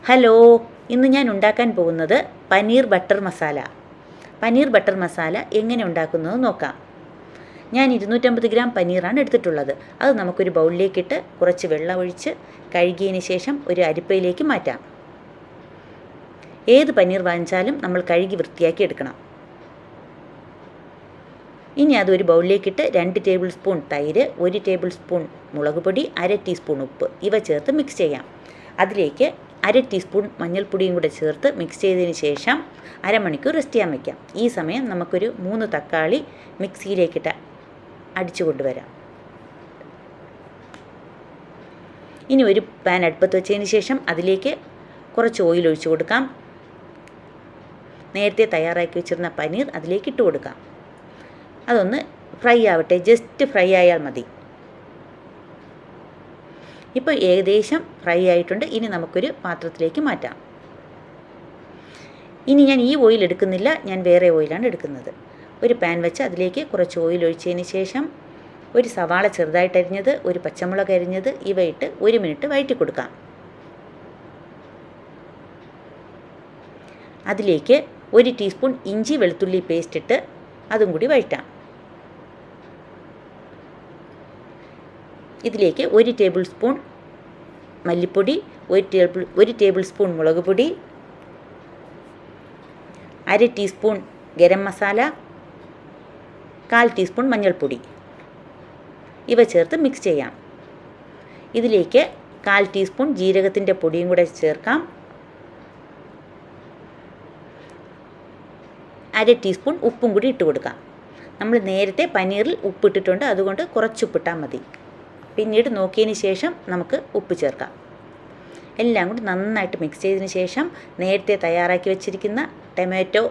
Hello, ഇന്ന് ഞാൻ ഉണ്ടാക്കാൻ പോകുന്നത് പനീർ ബട്ടർ മസാല. പനീർ ബട്ടർ മസാല എങ്ങനെ ഉണ്ടാക്കുന്നത് നോക്കാം. ഞാൻ 250 ഗ്രാം പനീറാണ് എടുത്തിട്ടുള്ളത്. അത് നമുക്കൊരു ബൗളിലേക്കിട്ട് കുറച്ച് വെള്ളം ഒഴിച്ച് കഴുകിയതിന് ശേഷം ഒരു അരിപ്പയിലേക്ക് മാറ്റാം. ഏത് പനീർ വാങ്ങിച്ചാലും നമ്മൾ കഴുകി വൃത്തിയാക്കി എടുക്കണം. ഇനി അതൊരു ബൗളിലേക്കിട്ട് 2 ടേബിൾ സ്പൂൺ തൈര്, 1 ടേബിൾ സ്പൂൺ മുളക് പൊടി, 1/2 ടീസ്പൂൺ ഉപ്പ് ഇവ ചേർത്ത് മിക്സ് ചെയ്യാം. അതിലേക്ക് 1/2 ടീസ്പൂൺ മഞ്ഞൾപ്പൊടിയും കൂടെ ചേർത്ത് മിക്സ് ചെയ്തതിന് ശേഷം അരമണിക്കൂർ റെസ്റ്റ് ചെയ്യാൻ വയ്ക്കാം. ഈ സമയം നമുക്കൊരു 3 തക്കാളി മിക്സിയിലേക്കിട്ട് അടിച്ചു കൊണ്ടുവരാം. ഇനി ഒരു പാൻ അടുപ്പത്ത് വെച്ചതിന് ശേഷം അതിലേക്ക് കുറച്ച് ഓയിൽ ഒഴിച്ചു കൊടുക്കാം. നേരത്തെ തയ്യാറാക്കി വെച്ചിരുന്ന പനീർ അതിലേക്ക് ഇട്ട് കൊടുക്കാം. അതൊന്ന് ഫ്രൈ ആവട്ടെ, ജസ്റ്റ് ഫ്രൈ ആയാൽ മതി. ഇപ്പോൾ ഏകദേശം ഫ്രൈ ആയിട്ടുണ്ട്. ഇനി നമുക്കൊരു പാത്രത്തിലേക്ക് മാറ്റാം. ഇനി ഞാൻ ഈ ഓയിൽ എടുക്കുന്നില്ല, ഞാൻ വേറെ ഓയിലാണ് എടുക്കുന്നത്. ഒരു പാൻ വെച്ച് അതിലേക്ക് കുറച്ച് ഓയിൽ ഒഴിച്ചതിന് ശേഷം ഒരു സവാള ചെറുതായിട്ട് അരിഞ്ഞത്, ഒരു പച്ചമുളക് അരിഞ്ഞത് ഇവ ഇട്ട് 1 മിനിറ്റ് വഴറ്റി കൊടുക്കാം. അതിലേക്ക് 1 ടീസ്പൂൺ ഇഞ്ചി വെളുത്തുള്ളി പേസ്റ്റ് ഇട്ട് അതും കൂടി വഴറ്റാം. ഇതിലേക്ക് 1 ടേബിൾ സ്പൂൺ മല്ലിപ്പൊടി, 1 ടേബിൾ സ്പൂൺ മുളക് പൊടി, 1/2 ടീസ്പൂൺ ഗരം മസാല, 1/4 ടീസ്പൂൺ മഞ്ഞൾപ്പൊടി ഇവ ചേർത്ത് മിക്സ് ചെയ്യാം. ഇതിലേക്ക് 1/4 ടീസ്പൂൺ ജീരകത്തിൻ്റെ പൊടിയും കൂടെ ചേർക്കാം. 1/2 ടീസ്പൂൺ ഉപ്പും കൂടി ഇട്ട് കൊടുക്കാം. നമ്മൾ നേരത്തെ പനീറിൽ ഉപ്പിട്ടിട്ടുണ്ട്, അതുകൊണ്ട് കുറച്ച് ഉപ്പിട്ടാൽ മതി. പിന്നീട് നോക്കിയതിന് ശേഷം നമുക്ക് ഉപ്പ് ചേർക്കാം. എല്ലാം കൂടി നന്നായിട്ട് മിക്സ് ചെയ്തതിന് ശേഷം നേരത്തെ തയ്യാറാക്കി വെച്ചിരിക്കുന്ന ടൊമാറ്റോ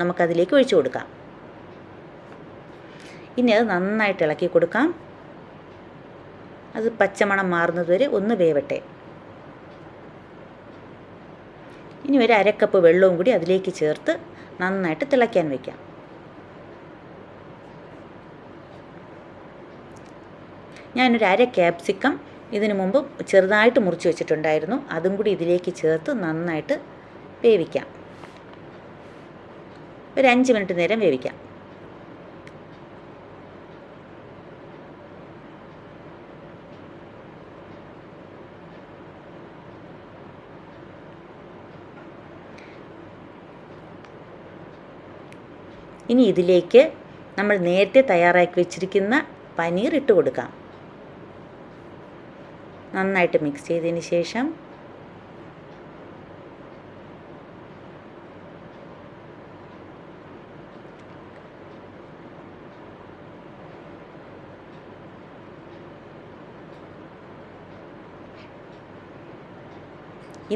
നമുക്കതിലേക്ക് ഒഴിച്ചു കൊടുക്കാം. ഇനി അത് നന്നായിട്ട് ഇളക്കി കൊടുക്കാം. അത് പച്ചമണം മാറുന്നതുവരെ ഒന്ന് വേവട്ടെ. ഇനി ഒരു 1/2 കപ്പ് വെള്ളവും കൂടി അതിലേക്ക് ചേർത്ത് നന്നായിട്ട് തിളയ്ക്കാൻ വയ്ക്കാം. ഞാനൊരു 1/2 ക്യാപ്സിക്കം ഇതിനു മുമ്പ് ചെറുതായിട്ട് മുറിച്ച് വെച്ചിട്ടുണ്ടായിരുന്നു. അതും കൂടി ഇതിലേക്ക് ചേർത്ത് നന്നായിട്ട് വേവിക്കാം. ഒരു 5 മിനിറ്റ് നേരം വേവിക്കാം. ഇനി ഇതിലേക്ക് നമ്മൾ നേരത്തെ തയ്യാറാക്കി വെച്ചിരിക്കുന്ന പനീർ ഇട്ട് കൊടുക്കാം. നന്നായിട്ട് മിക്സ് ചെയ്തതിന് ശേഷം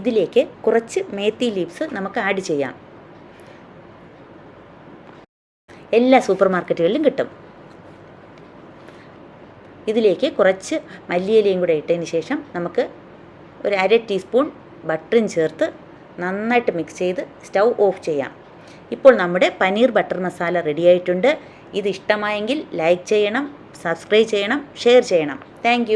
ഇതിലേക്ക് കുറച്ച് മേത്തി ലീവ്സ് നമുക്ക് ആഡ് ചെയ്യാം. എല്ലാ സൂപ്പർ മാർക്കറ്റുകളിലും കിട്ടും. ഇതിലേക്ക് കുറച്ച് മല്ലിയിലയും കൂടെ ഇട്ടതിന് ശേഷം നമുക്ക് ഒരു 1/2 ടീസ്പൂൺ ബട്ടറും ചേർത്ത് നന്നായിട്ട് മിക്സ് ചെയ്ത് സ്റ്റൗ ഓഫ് ചെയ്യാം. ഇപ്പോൾ നമ്മുടെ പനീർ ബട്ടർ മസാല റെഡിയായിട്ടുണ്ട്. ഇത് ഇഷ്ടമായെങ്കിൽ ലൈക്ക് ചെയ്യണം, സബ്സ്ക്രൈബ് ചെയ്യണം, ഷെയർ ചെയ്യണം. താങ്ക്